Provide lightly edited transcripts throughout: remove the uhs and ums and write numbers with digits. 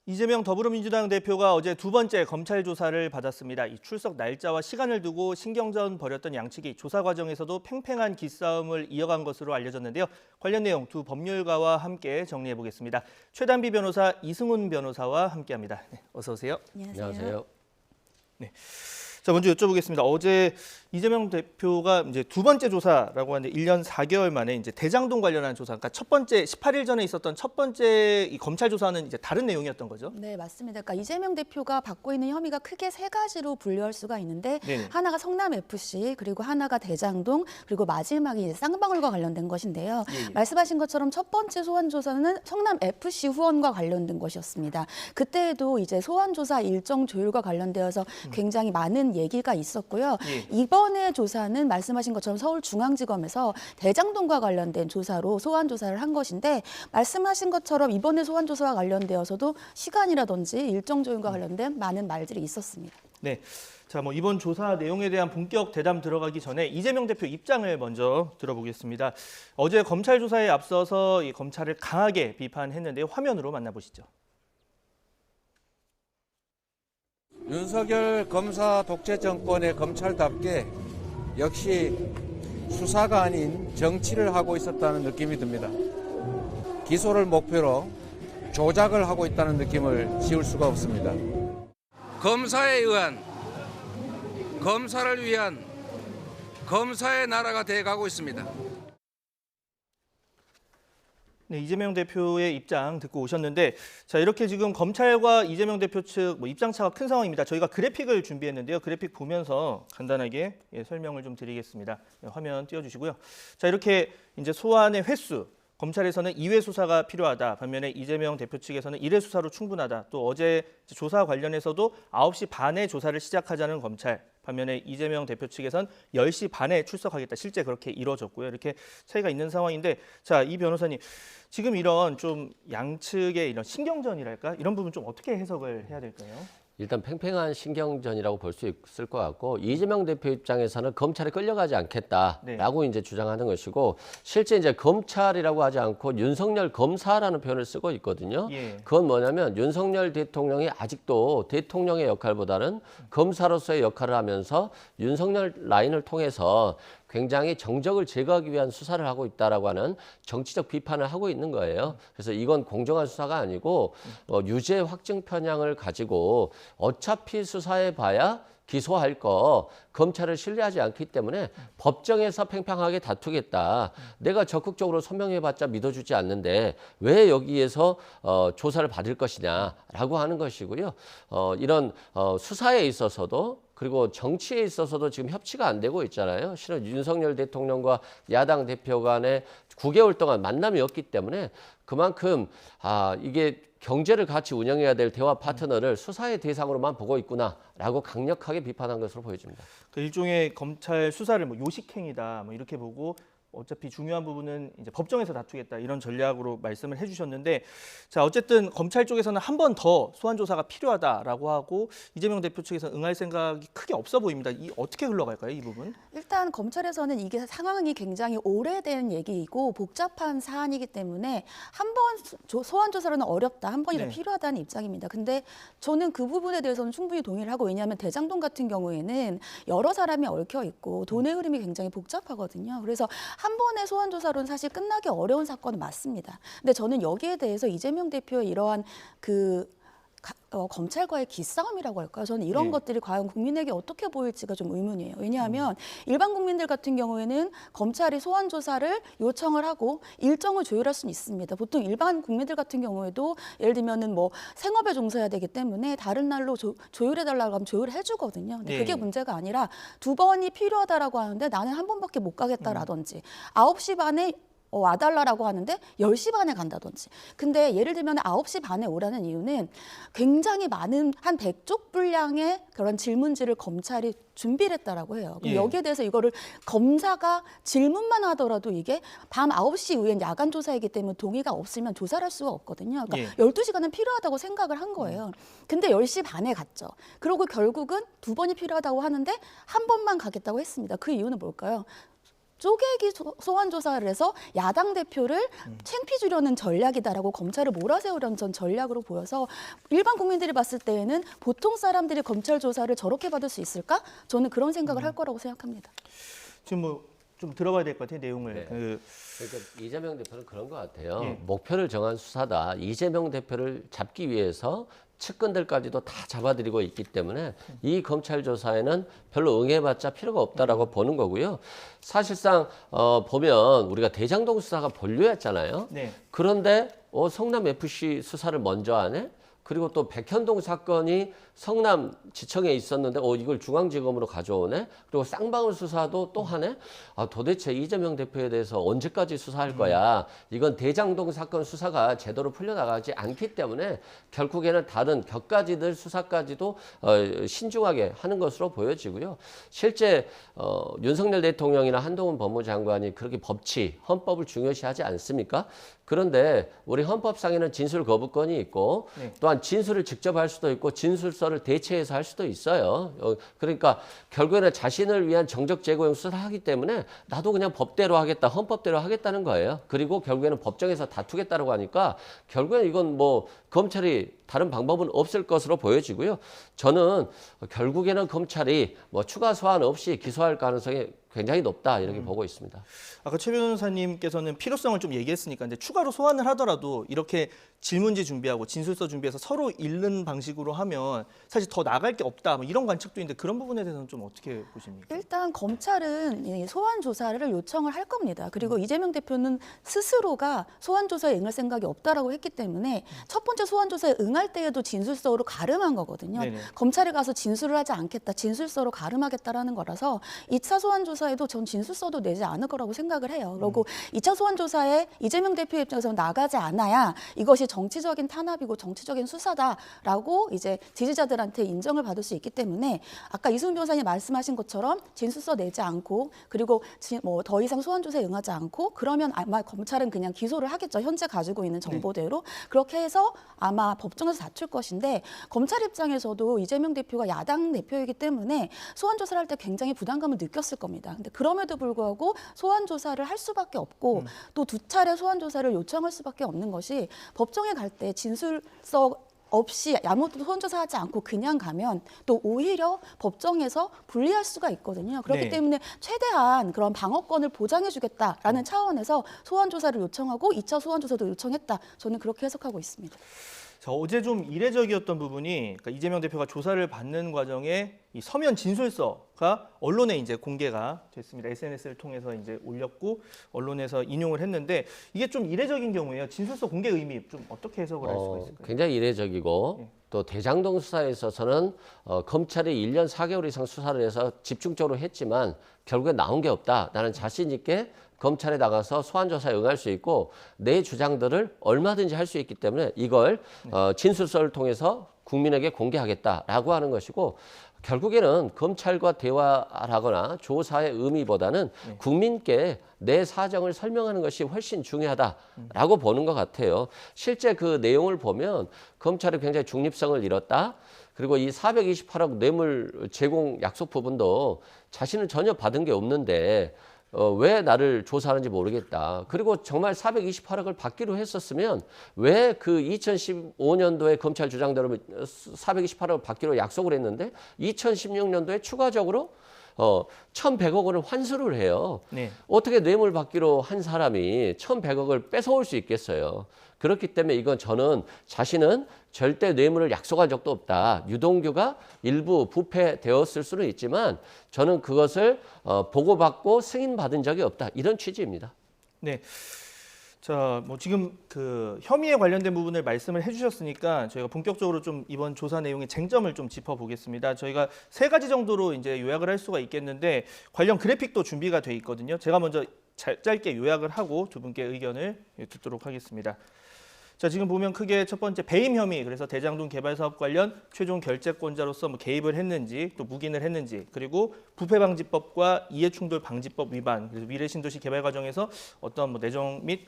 이재명 더불어민주당 대표가 어제 두 번째 검찰 조사를 받았습니다. 이 출석 날짜와 시간을 두고 신경전 벌였던 양측이 조사 과정에서도 팽팽한 기싸움을 이어간 것으로 알려졌는데요. 관련 내용 두 법률가와 함께 정리해 보겠습니다. 최단비 변호사, 이승훈 변호사와 함께합니다. 네, 어서 오세요. 안녕하세요. 네. 자, 먼저 여쭤보겠습니다. 어제 이재명 대표가 이제 두 번째 조사라고 하는데 1년 4개월 만에 이제 대장동 관련한 조사, 그러니까 첫 번째 18일 전에 있었던 첫 번째 이 검찰 조사는 이제 다른 내용이었던 거죠? 네, 맞습니다. 그러니까 이재명 대표가 받고 있는 혐의가 크게 세 가지로 분류할 수가 있는데 네네. 하나가 성남 FC, 그리고 하나가 대장동, 그리고 마지막이 이제 쌍방울과 관련된 것인데요. 예. 말씀하신 것처럼 첫 번째 소환 조사는 성남 FC 후원과 관련된 것이었습니다. 그때에도 이제 소환 조사 일정 조율과 관련되어서 굉장히 많은 얘기가 있었고요. 예. 이번에 조사는 말씀하신 것처럼 서울중앙지검에서 대장동과 관련된 조사로 소환 조사를 한 것인데 말씀하신 것처럼 이번에 소환 조사와 관련되어서도 시간이라든지 일정 조율과 관련된 많은 말들이 있었습니다. 네. 자, 뭐 이번 조사 내용에 대한 본격 대담 들어가기 전에 이재명 대표 입장을 먼저 들어보겠습니다. 어제 검찰 조사에 앞서서 이 검찰을 강하게 비판했는데요. 화면으로 만나보시죠. 윤석열 검사 독재 정권의 검찰답게 역시 수사가 아닌 정치를 하고 있었다는 느낌이 듭니다. 기소를 목표로 조작을 하고 있다는 느낌을 지울 수가 없습니다. 검사에 의한, 검사를 위한 검사의 나라가 돼가고 있습니다. 네, 이재명 대표의 입장 듣고 오셨는데, 자, 이렇게 지금 검찰과 이재명 대표 측 입장 차가 큰 상황입니다. 저희가 그래픽을 준비했는데요. 그래픽 보면서 간단하게 설명을 좀 드리겠습니다. 화면 띄워주시고요. 자, 이렇게 이제 소환의 횟수, 검찰에서는 2회 수사가 필요하다. 반면에 이재명 대표 측에서는 1회 수사로 충분하다. 또 어제 조사 관련해서도 9시 반에 조사를 시작하자는 검찰. 반면에 이재명 대표 측에선 10시 반에 출석하겠다. 실제 그렇게 이루어졌고요. 이렇게 차이가 있는 상황인데, 자, 이 변호사님, 지금 이런 좀 양측의 이런 신경전이랄까? 이런 부분 좀 어떻게 해석을 해야 될까요? 일단 팽팽한 신경전이라고 볼 수 있을 것 같고 이재명 대표 입장에서는 검찰에 끌려가지 않겠다라고 이제 주장하는 것이고 실제 이제 검찰이라고 하지 않고 윤석열 검사라는 표현을 쓰고 있거든요. 예. 그건 뭐냐면 윤석열 대통령이 아직도 대통령의 역할보다는 검사로서의 역할을 하면서 윤석열 라인을 통해서 굉장히 정적을 제거하기 위한 수사를 하고 있다라고 하는 정치적 비판을 하고 있는 거예요. 그래서 이건 공정한 수사가 아니고 유죄 확증 편향을 가지고 어차피 수사해 봐야 기소할 거 검찰을 신뢰하지 않기 때문에 법정에서 팽팽하게 다투겠다. 내가 적극적으로 소명해봤자 믿어주지 않는데 왜 여기에서 조사를 받을 것이냐라고 하는 것이고요. 이런 수사에 있어서도 그리고 정치에 있어서도 지금 협치가 안 되고 있잖아요. 실은 윤석열 대통령과 야당 대표 간에 9개월 동안 만남이 없기 때문에 그만큼 이게 경제를 같이 운영해야 될 대화 파트너를 수사의 대상으로만 보고 있구나라고 강력하게 비판한 것으로 보여집니다. 그 일종의 검찰 수사를 뭐 요식행위다, 뭐 이렇게 보고 어차피 중요한 부분은 이제 법정에서 다투겠다 이런 전략으로 말씀을 해주셨는데, 자, 어쨌든 검찰 쪽에서는 한 번 더 소환 조사가 필요하다라고 하고 이재명 대표 측에서 응할 생각이 크게 없어 보입니다. 이 어떻게 흘러갈까요, 이 부분? 일단 검찰에서는 이게 상황이 굉장히 오래된 얘기이고 복잡한 사안이기 때문에 한 번 소환 조사로는 어렵다, 한 번이 더 필요하다는 입장입니다. 근데 저는 그 부분에 대해서는 충분히 동의를 하고, 왜냐하면 대장동 같은 경우에는 여러 사람이 얽혀 있고 돈의 흐름이 굉장히 복잡하거든요. 그래서 한 번의 소환 조사로는 사실 끝나기 어려운 사건은 맞습니다. 근데 저는 여기에 대해서 이재명 대표의 이러한 검찰과의 기싸움이라고 할까요? 저는 이런 것들이 과연 국민에게 어떻게 보일지가 좀 의문이에요. 왜냐하면 일반 국민들 같은 경우에는 검찰이 소환 조사를 요청을 하고 일정을 조율할 수는 있습니다. 보통 일반 국민들 같은 경우에도 예를 들면은 뭐 생업에 종사해야 되기 때문에 다른 날로 조율해달라고 하면 조율을 해주거든요. 근데 그게 문제가 아니라 두 번이 필요하다라고 하는데 나는 한 번밖에 못 가겠다라든지 9시 반에 와달라라고 하는데 10시 반에 간다든지. 근데 예를 들면 9시 반에 오라는 이유는 굉장히 많은 한 100쪽 분량의 그런 질문지를 검찰이 준비를 했다라고 해요. 그럼 여기에 대해서 이거를 검사가 질문만 하더라도 이게 밤 9시 이후엔 야간 조사이기 때문에 동의가 없으면 조사를 할 수가 없거든요. 그러니까 12시간은 필요하다고 생각을 한 거예요. 근데 10시 반에 갔죠. 그리고 결국은 두 번이 필요하다고 하는데 한 번만 가겠다고 했습니다. 그 이유는 뭘까요? 쪼개기 소환 조사를 해서 야당 대표를 챙피 주려는 전략이다라고 검찰을 몰아세우려는 전 전략으로 보여서 일반 국민들이 봤을 때에는 보통 사람들이 검찰 조사를 저렇게 받을 수 있을까? 저는 그런 생각을 할 거라고 생각합니다. 지금 뭐 좀 들어봐야 될 것 같아요, 내용을. 네. 그러니까 이재명 대표는 그런 것 같아요. 예. 목표를 정한 수사다. 이재명 대표를 잡기 위해서 측근들까지도 다 잡아들이고 있기 때문에 이 검찰 조사에는 별로 응해봤자 필요가 없다라고 보는 거고요. 사실상 보면 우리가 대장동 수사가 본류였잖아요. 네. 그런데 성남 FC 수사를 먼저 하네. 그리고 또 백현동 사건이 성남 지청에 있었는데 이걸 중앙지검으로 가져오네. 그리고 쌍방울 수사도 또 하네. 도대체 이재명 대표에 대해서 언제까지 수사할 거야. 이건 대장동 사건 수사가 제대로 풀려나가지 않기 때문에 결국에는 다른 격가지들 수사까지도 신중하게 하는 것으로 보여지고요. 실제 윤석열 대통령이나 한동훈 법무장관이 그렇게 법치, 헌법을 중요시하지 않습니까? 그런데 우리 헌법상에는 진술 거부권이 있고 네. 또한 진술을 직접 할 수도 있고 진술서를 대체해서 할 수도 있어요. 그러니까 결국에는 자신을 위한 정적 제고용 수사를 하기 때문에 나도 그냥 법대로 하겠다, 헌법대로 하겠다는 거예요. 그리고 결국에는 법정에서 다투겠다고 하니까 결국에는 이건 뭐 검찰이 다른 방법은 없을 것으로 보여지고요. 저는 결국에는 검찰이 뭐 추가 소환 없이 기소할 가능성이 굉장히 높다 이렇게 보고 있습니다. 아까 최 변호사님께서는 필요성을 좀 얘기했으니까 이제 추가로 소환을 하더라도 이렇게 질문지 준비하고 진술서 준비해서 서로 읽는 방식으로 하면 사실 더 나갈 게 없다 뭐 이런 관측도 있는데 그런 부분에 대해서는 좀 어떻게 보십니까? 일단 검찰은 이 소환 조사를 요청을 할 겁니다. 그리고 이재명 대표는 스스로가 소환 조사에 응할 생각이 없다라고 했기 때문에 첫 번째 소환 조사에 응할 때에도 진술서로 가름한 거거든요. 네네. 검찰에 가서 진술을 하지 않겠다, 진술서로 가름하겠다라는 거라서 2차 소환 조사에도 전 진술서도 내지 않을 거라고 생각을 해요. 그리고 2차 소환 조사에 이재명 대표 입장에서 나가지 않아야 이것이 정치적인 탄압이고 정치적인 수사다라고 이제 지지자들한테 인정을 받을 수 있기 때문에 아까 이승훈 변호사님 말씀하신 것처럼 진술서 내지 않고 그리고 뭐 더 이상 소환 조사에 응하지 않고 그러면 아마 검찰은 그냥 기소를 하겠죠. 현재 가지고 있는 정보대로. 그렇게 해서 아마 법정에서 다툴 것인데 검찰 입장에서도 이재명 대표가 야당 대표이기 때문에 소환 조사를 할 때 굉장히 부담감을 느꼈을 겁니다. 근데 그럼에도 불구하고 소환 조사를 할 수밖에 없고 또 두 차례 소환 조사를 요청할 수밖에 없는 것이 법정에 갈 때 진술서 없이 아무것도 소환 조사하지 않고 그냥 가면 또 오히려 법정에서 불리할 수가 있거든요. 그렇기 네. 때문에 최대한 그런 방어권을 보장해주겠다라는 차원에서 소환 조사를 요청하고 2차 소환 조사도 요청했다. 저는 그렇게 해석하고 있습니다. 자, 어제 좀 이례적이었던 부분이 그러니까 이재명 대표가 조사를 받는 과정에 이 서면 진술서가 언론에 이제 공개가 됐습니다. SNS를 통해서 이제 올렸고 언론에서 인용을 했는데 이게 좀 이례적인 경우에요. 진술서 공개 의미 좀 어떻게 해석을 할 수가 있을까요? 굉장히 이례적이고 또 대장동 수사에 있어서는 검찰이 1년 4개월 이상 수사를 해서 집중적으로 했지만 결국에 나온 게 없다. 나는 자신 있게 검찰에 나가서 소환조사에 응할 수 있고 내 주장들을 얼마든지 할 수 있기 때문에 이걸 진술서를 통해서 국민에게 공개하겠다라고 하는 것이고 결국에는 검찰과 대화하거나 조사의 의미보다는 국민께 내 사정을 설명하는 것이 훨씬 중요하다라고 보는 것 같아요. 실제 그 내용을 보면 검찰이 굉장히 중립성을 잃었다. 그리고 이 428억 뇌물 제공 약속 부분도 자신은 전혀 받은 게 없는데 왜 나를 조사하는지 모르겠다. 그리고 정말 428억을 받기로 했었으면 왜 그 2015년도에 검찰 주장대로 428억을 받기로 약속을 했는데 2016년도에 추가적으로 1,100억 원을 환수를 해요. 네. 어떻게 뇌물 받기로 한 사람이 1,100억을 뺏어올 수 있겠어요. 그렇기 때문에 이건 저는 자신은 절대 뇌물을 약속한 적도 없다. 유동규가 일부 부패되었을 수는 있지만 저는 그것을 보고받고 승인받은 적이 없다. 이런 취지입니다. 네. 자, 뭐 지금 그 혐의에 관련된 부분을 말씀을 해주셨으니까 저희가 본격적으로 좀 이번 조사 내용의 쟁점을 좀 짚어보겠습니다. 저희가 3가지 정도로 이제 요약을 할 수가 있겠는데 관련 그래픽도 준비가 돼 있거든요. 제가 먼저 짧게 요약을 하고 두 분께 의견을 듣도록 하겠습니다. 자, 지금 보면 크게 첫 번째 배임 혐의, 그래서 대장동 개발 사업 관련 최종 결재권자로서 뭐 개입을 했는지 또 묵인을 했는지, 그리고 부패방지법과 이해충돌 방지법 위반, 그래서 미래신도시 개발 과정에서 어떤 뭐 내정 및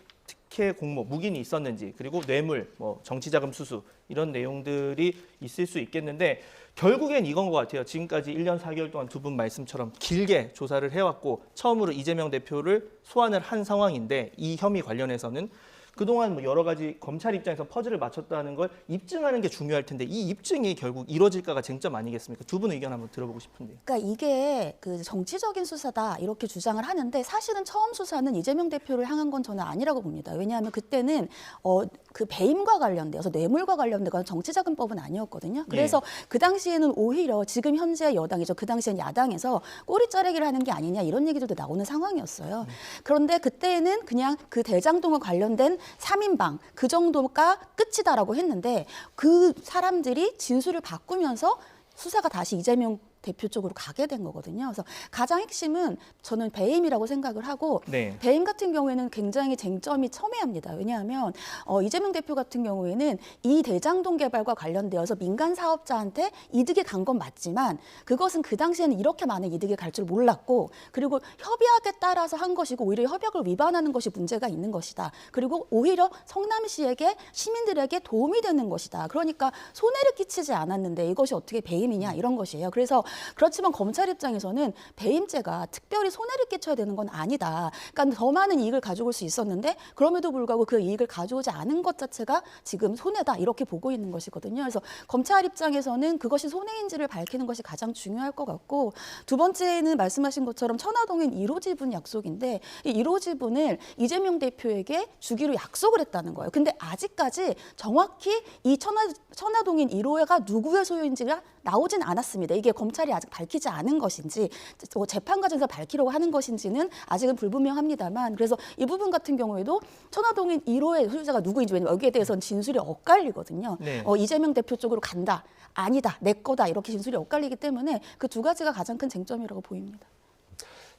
특혜 공모, 묵인이 있었는지, 그리고 뇌물, 뭐 정치자금 수수 이런 내용들이 있을 수 있겠는데 결국엔 이건 것 같아요. 지금까지 1년 4개월 동안 두 분 말씀처럼 길게 조사를 해왔고 처음으로 이재명 대표를 소환을 한 상황인데 이 혐의 관련해서는 그동안 뭐 여러 가지 검찰 입장에서 퍼즐을 맞췄다는 걸 입증하는 게 중요할 텐데 이 입증이 결국 이루어질까가 쟁점 아니겠습니까? 두 분 의견 한번 들어보고 싶은데요. 그러니까 이게 그 정치적인 수사다 이렇게 주장을 하는데 사실은 처음 수사는 이재명 대표를 향한 건 저는 아니라고 봅니다. 왜냐하면 그때는 그 배임과 관련돼서 뇌물과 관련된 정치자금법은 아니었거든요. 그래서 그 당시에는 오히려 지금 현재 여당이죠. 그 당시엔 야당에서 꼬리 자르기를 하는 게 아니냐 이런 얘기들도 나오는 상황이었어요. 그런데 그때는 그냥 그 대장동과 관련된 3인방 그 정도가 끝이다라고 했는데 그 사람들이 진술을 바꾸면서 수사가 다시 이재명 대표 쪽으로 가게 된 거거든요. 그래서 가장 핵심은 저는 배임이라고 생각을 하고 네. 배임 같은 경우에는 굉장히 쟁점이 첨예합니다. 왜냐하면 이재명 대표 같은 경우에는 이 대장동 개발과 관련되어서 민간 사업자한테 이득이 간 건 맞지만 그것은 그 당시에는 이렇게 많은 이득이 갈 줄 몰랐고 그리고 협약에 따라서 한 것이고 오히려 협약을 위반하는 것이 문제가 있는 것이다. 그리고 오히려 성남시에게 시민들에게 도움이 되는 것이다. 그러니까 손해를 끼치지 않았는데 이것이 어떻게 배임이냐 이런 것이에요. 그래서 그렇지만 검찰 입장에서는 배임죄가 특별히 손해를 끼쳐야 되는 건 아니다. 그러니까 더 많은 이익을 가져올 수 있었는데 그럼에도 불구하고 그 이익을 가져오지 않은 것 자체가 지금 손해다 이렇게 보고 있는 것이거든요. 그래서 검찰 입장에서는 그것이 손해인지를 밝히는 것이 가장 중요할 것 같고 두 번째는 말씀하신 것처럼 천화동인 1호 지분 약속인데 이 1호 지분을 이재명 대표에게 주기로 약속을 했다는 거예요. 근데 아직까지 정확히 이 천화동인 1호가 누구의 소유인지가 나오진 않았습니다. 이게 검찰이 아직 밝히지 않은 것인지 재판 과정에서 밝히려고 하는 것인지는 아직은 불분명합니다만 그래서 이 부분 같은 경우에도 천화동인 1호의 소유자가 누구인지 왜냐면 여기에 대해서는 진술이 엇갈리거든요. 네. 이재명 대표 쪽으로 간다. 아니다. 내 거다. 이렇게 진술이 엇갈리기 때문에 그 두 가지가 가장 큰 쟁점이라고 보입니다.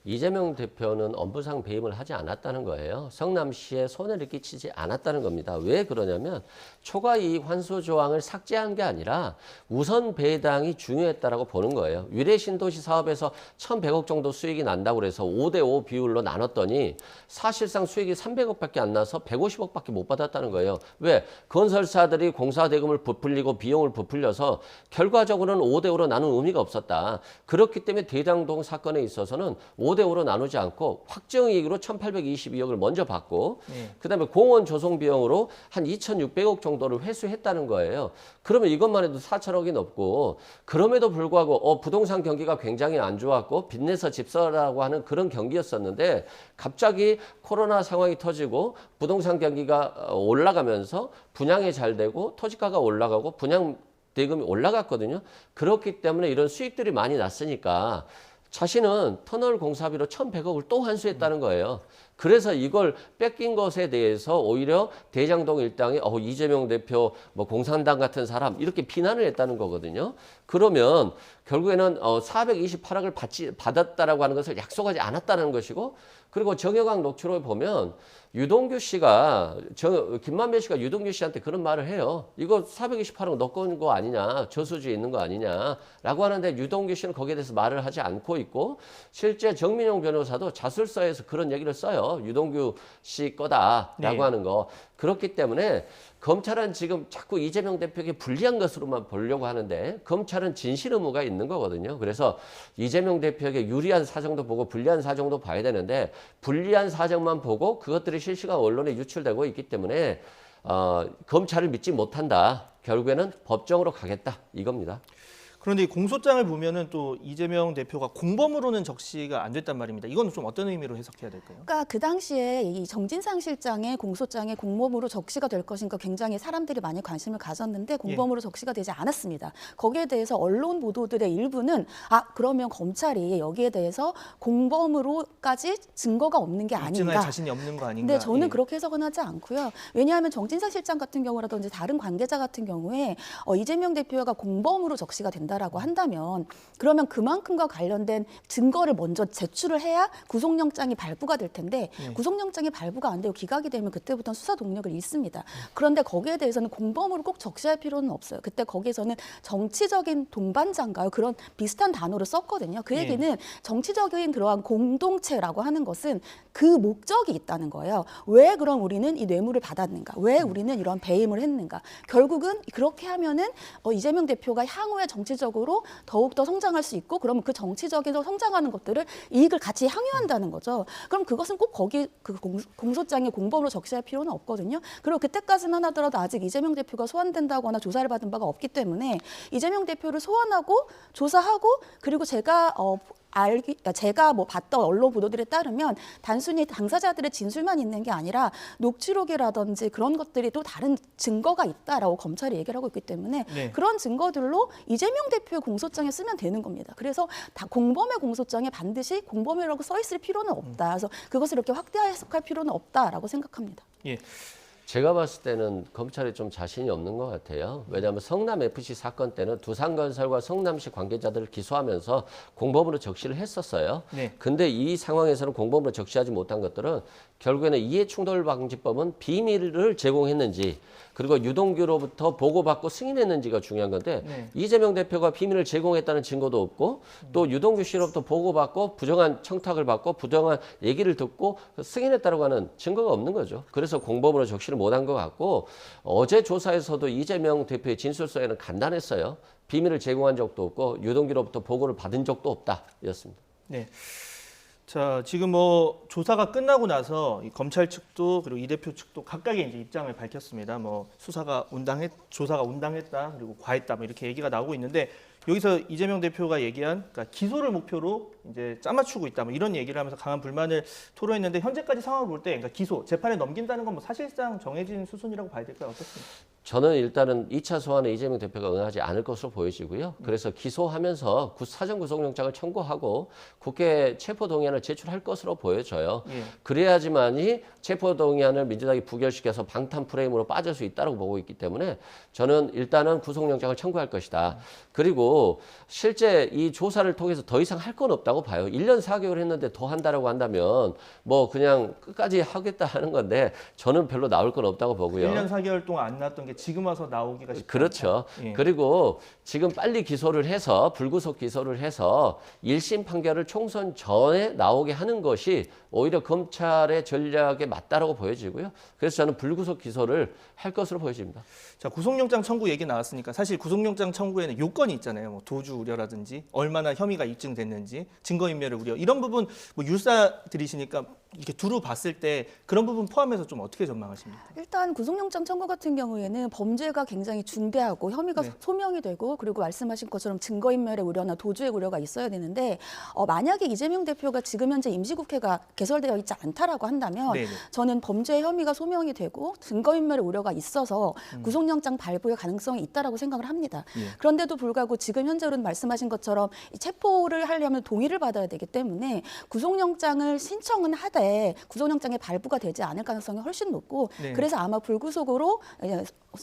이재명 대표는 업무상 배임을 하지 않았다는 거예요. 성남시에 손해를 끼치지 않았다는 겁니다. 왜 그러냐면 초과이익 환수 조항을 삭제한 게 아니라 우선 배당이 중요했다라고 보는 거예요. 위례 신도시 사업에서 1,100억 정도 수익이 난다고 그래서 5대5 비율로 나눴더니 사실상 수익이 300억밖에 안 나서 150억밖에 못 받았다는 거예요. 왜? 건설사들이 공사 대금을 부풀리고 비용을 부풀려서 결과적으로는 5대5로 나눈 의미가 없었다. 그렇기 때문에 대장동 사건에 있어서는 5대5로 나누지 않고 확정이익으로 1,822억을 먼저 받고 그다음에 공원 조성 비용으로 한 2,600억 정도를 회수했다는 거예요. 그러면 이것만 해도 4천억이 넘고 그럼에도 불구하고 부동산 경기가 굉장히 안 좋았고 빚내서 집 사라고 하는 그런 경기였었는데 갑자기 코로나 상황이 터지고 부동산 경기가 올라가면서 분양이 잘 되고 토지가가 올라가고 분양 대금이 올라갔거든요. 그렇기 때문에 이런 수익들이 많이 났으니까 자신은 터널 공사비로 1,100억을 또 환수했다는 거예요. 그래서 이걸 뺏긴 것에 대해서 오히려 대장동 일당이 이재명 대표 뭐 공산당 같은 사람 이렇게 비난을 했다는 거거든요. 그러면 결국에는 428억을 받았다라고 하는 것을 약속하지 않았다는 것이고 그리고 정여강 녹취록에 보면 유동규 씨가 김만배 씨가 유동규 씨한테 그런 말을 해요. 이거 428억 너 건 거 아니냐. 저수지에 있는 거 아니냐라고 하는데 유동규 씨는 거기에 대해서 말을 하지 않고 있고 실제 정민용 변호사도 자술서에서 그런 얘기를 써요. 유동규 씨 거다라고 네. 하는 거. 그렇기 때문에 검찰은 지금 자꾸 이재명 대표에게 불리한 것으로만 보려고 하는데 검찰은 진실 의무가 있는 거거든요. 그래서 이재명 대표에게 유리한 사정도 보고 불리한 사정도 봐야 되는데 불리한 사정만 보고 그것들이 실시간 언론에 유출되고 있기 때문에 검찰을 믿지 못한다. 결국에는 법정으로 가겠다. 이겁니다. 그런데 이 공소장을 보면은 또 이재명 대표가 공범으로는 적시가 안 됐단 말입니다. 이건 좀 어떤 의미로 해석해야 될까요? 그러니까 그 당시에 이 정진상 실장의 공소장에 공범으로 적시가 될 것인가 굉장히 사람들이 많이 관심을 가졌는데 공범으로 적시가 되지 않았습니다. 거기에 대해서 언론 보도들의 일부는 그러면 검찰이 여기에 대해서 공범으로까지 증거가 없는 게 입증할 아닌가. 자신이 없는 거 아닌가? 근데 저는 예. 그렇게 해석은 하지 않고요. 왜냐하면 정진상 실장 같은 경우라든지 다른 관계자 같은 경우에 이재명 대표가 공범으로 적시가 된다. 된다라고 한다면 그러면 그만큼과 관련된 증거를 먼저 제출을 해야 구속영장이 발부가 될 텐데 구속영장이 발부가 안 되고 기각이 되면 그때부터는 수사 동력을 잃습니다. 그런데 거기에 대해서는 공범으로 꼭 적시할 필요는 없어요. 그때 거기에서는 정치적인 동반자인가요? 그런 비슷한 단어를 썼거든요. 그 얘기는 정치적인 그러한 공동체라고 하는 것은 그 목적이 있다는 거예요. 왜 그럼 우리는 이 뇌물을 받았는가? 왜 우리는 이런 배임을 했는가? 결국은 그렇게 하면은 이재명 대표가 향후에 정치적으로 더욱더 성장할 수 있고 그러면 그 정치적인 성장하는 것들을 이익을 같이 향유한다는 거죠. 그럼 그것은 꼭 거기 그 공소장에 공범으로 적시할 필요는 없거든요. 그리고 그때까지만 하더라도 아직 이재명 대표가 소환된다거나 조사를 받은 바가 없기 때문에 이재명 대표를 소환하고 조사하고 그리고 제가 뭐 봤던 언론 보도들에 따르면 단순히 당사자들의 진술만 있는 게 아니라 녹취록이라든지 그런 것들이 또 다른 증거가 있다라고 검찰이 얘기를 하고 있기 때문에 그런 증거들로 이재명 대표의 공소장에 쓰면 되는 겁니다. 그래서 다 공범의 공소장에 반드시 공범이라고 써 있을 필요는 없다. 그래서 그것을 이렇게 확대 해석할 필요는 없다라고 생각합니다. 예. 제가 봤을 때는 검찰이 좀 자신이 없는 것 같아요. 왜냐하면 성남FC 사건 때는 두산건설과 성남시 관계자들을 기소하면서 공범으로 적시를 했었어요. 근데 이 상황에서는 공범으로 적시하지 못한 것들은 결국에는 이해충돌방지법은 비밀을 제공했는지 그리고 유동규로부터 보고받고 승인했는지가 중요한 건데 이재명 대표가 비밀을 제공했다는 증거도 없고 또 유동규 씨로부터 보고받고 부정한 청탁을 받고 부정한 얘기를 듣고 승인했다고 하는 증거가 없는 거죠. 그래서 공범으로 적시를 못한 것 같고 어제 조사에서도 이재명 대표의 진술서에는 간단했어요. 비밀을 제공한 적도 없고 유동규로부터 보고를 받은 적도 없다 이었습니다. 네. 자, 지금 뭐 조사가 끝나고 나서 이 검찰 측도 그리고 이 대표 측도 각각의 이제 입장을 밝혔습니다. 뭐 조사가 온당했다 그리고 과했다 뭐 이렇게 얘기가 나오고 있는데 여기서 이재명 대표가 얘기한 그러니까 기소를 목표로 이제 짜맞추고 있다 뭐 이런 얘기를 하면서 강한 불만을 토로했는데 현재까지 상황을 볼 때 그러니까 기소 재판에 넘긴다는 건 뭐 사실상 정해진 수순이라고 봐야 될까요? 어떻습니까? 저는 일단은 2차 소환에 이재명 대표가 응하지 않을 것으로 보여지고요. 그래서 기소하면서 사전 구속영장을 청구하고 국회 체포동의안을 제출할 것으로 보여져요. 그래야지만이 체포동의안을 민주당이 부결시켜서 방탄 프레임으로 빠질 수 있다고 보고 있기 때문에 저는 일단은 구속영장을 청구할 것이다. 그리고 실제 이 조사를 통해서 더 이상 할 건 없다고 봐요. 1년 4개월 했는데 더 한다라고 한다면 뭐 그냥 끝까지 하겠다 하는 건데 저는 별로 나올 건 없다고 보고요. 1년 4개월 동안 안 나왔던 게 지금 와서 나오기가 쉽지 그렇죠. 않다. 그리고 지금 빨리 기소를 해서 불구속 기소를 해서 1심 판결을 총선 전에 나오게 하는 것이 오히려 검찰의 전략에 맞다라고 보여지고요. 그래서 저는 불구속 기소를 할 것으로 보여집니다. 자, 구속영장 청구 얘기 나왔으니까 사실 구속영장 청구에는 요건이 있잖아요. 뭐 도주 우려라든지 얼마나 혐의가 입증됐는지 증거인멸의 우려 이런 부분 뭐 율사들이시니까 이렇게 두루 봤을 때 그런 부분 포함해서 좀 어떻게 전망하십니까? 일단 구속영장 청구 같은 경우에는 범죄가 굉장히 중대하고 혐의가 소명이 되고 그리고 말씀하신 것처럼 증거인멸의 우려나 도주의 우려가 있어야 되는데 만약에 이재명 대표가 지금 현재 임시국회가 개설되어 있지 않다라고 한다면 저는 범죄 혐의가 소명이 되고 증거인멸의 우려가 있어서 구속영장 발부의 가능성이 있다라고 생각을 합니다. 그런데도 불구하고 지금 현재로는 말씀하신 것처럼 체포를 하려면 동의를 받아야 되기 때문에 구속영장을 신청은 하되 구속영장의 발부가 되지 않을 가능성이 훨씬 높고 그래서 아마 불구속으로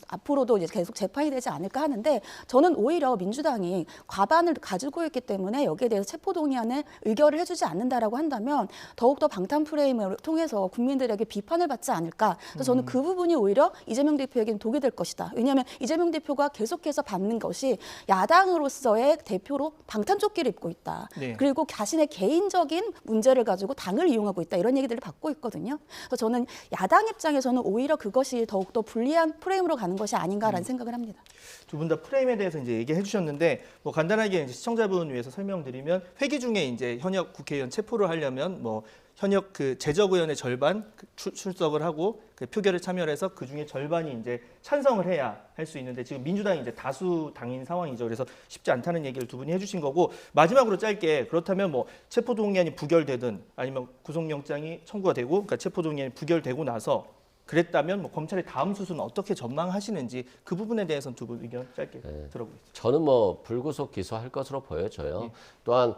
앞으로도 이제 계속 재판이 되지 않을까 하는데 저는 오히려 민주당이 과반을 가지고 있기 때문에 여기에 대해서 체포동의안을 의결을 해주지 않는다라고 한다면 더욱더 방탄 프레임을 통해서 국민들에게 비판을 받지 않을까. 그래서 저는 그 부분이 오히려 이재명 대표에게는 독이 될 것이다. 왜냐하면 이재명 대표가 계속해서 받는 것이 야당으로서의 대표로 방탄조끼를 입고 있다. 그리고 자신의 개인적인 문제를 가지고 당을 이용하고 있다. 이런 얘기들을 받고 있거든요. 그래서 저는 야당 입장에서는 오히려 그것이 더욱더 불리한 프레임으로 가는 것이 아닌가라는 생각을 합니다. 두 분 다 프레임에 대해서 이제 얘기해 주셨는데 뭐 간단하게 이제 시청자분 위해서 설명드리면 회기 중에 이제 현역 국회의원 체포를 하려면 뭐 현역 그 재적 의원의 절반 출석을 하고 그 표결에 참여를 해서 그 중에 절반이 이제 찬성을 해야 할 수 있는데 지금 민주당이 이제 다수 당인 상황이죠. 그래서 쉽지 않다는 얘기를 두 분이 해주신 거고 마지막으로 짧게 그렇다면 뭐 체포동의안이 부결되든 아니면 구속영장이 청구가 되고 그러니까 체포동의안이 부결되고 나서 그랬다면 뭐 검찰의 다음 수순은 어떻게 전망하시는지 그 부분에 대해서는 두 분 의견 짧게 들어보겠습니다. 저는 뭐 불구속 기소할 것으로 보여져요. 또한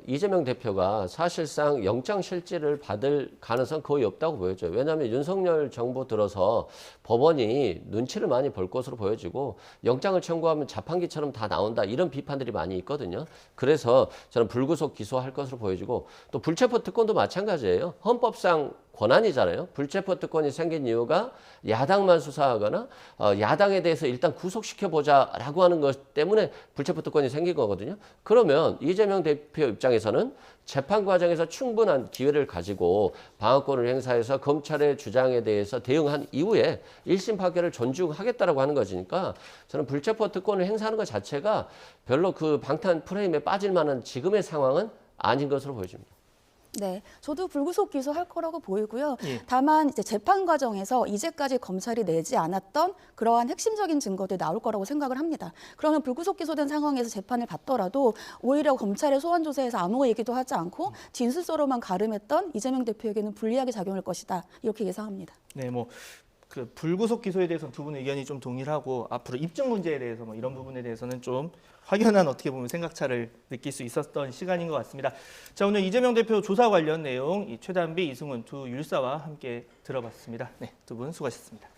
이재명 대표가 사실상 영장 실질을 받을 가능성 거의 없다고 보여져요. 왜냐하면 윤석열 정부 들어서 법원이 눈치를 많이 볼 것으로 보여지고 영장을 청구하면 자판기처럼 다 나온다 이런 비판들이 많이 있거든요. 그래서 저는 불구속 기소할 것으로 보여지고 또 불체포 특권도 마찬가지예요. 헌법상 권한이잖아요. 불체포 특권이 생긴 이유가 야당만 수사하거나 야당에 대해서 일단 구속시켜보자라고 하는 것 때문에 불체포 특권이 생긴 거거든요. 그러면 이재명 대표 입장에서는 재판 과정에서 충분한 기회를 가지고 방어권을 행사해서 검찰의 주장에 대해서 대응한 이후에 1심 판결을 존중하겠다라고 하는 것이니까 저는 불체포 특권을 행사하는 것 자체가 별로 그 방탄 프레임에 빠질 만한 지금의 상황은 아닌 것으로 보여집니다. 네, 저도 불구속 기소할 거라고 보이고요. 예. 다만 이제 재판 과정에서 이제까지 검찰이 내지 않았던 그러한 핵심적인 증거들이 나올 거라고 생각을 합니다. 그러면 불구속 기소된 상황에서 재판을 받더라도 오히려 검찰의 소환 조사에서 아무 얘기도 하지 않고 진술서로만 가름했던 이재명 대표에게는 불리하게 작용할 것이다. 이렇게 예상합니다. 네, 뭐 그 불구속 기소에 대해서는 두 분 의견이 좀 동일하고 앞으로 입증 문제에 대해서 뭐 이런 부분에 대해서는 좀 확연한 어떻게 보면 생각차를 느낄 수 있었던 시간인 것 같습니다. 자, 오늘 이재명 대표 조사 관련 내용 이 최단비, 이승훈 두 율사와 함께 들어봤습니다. 네, 두 분 수고하셨습니다.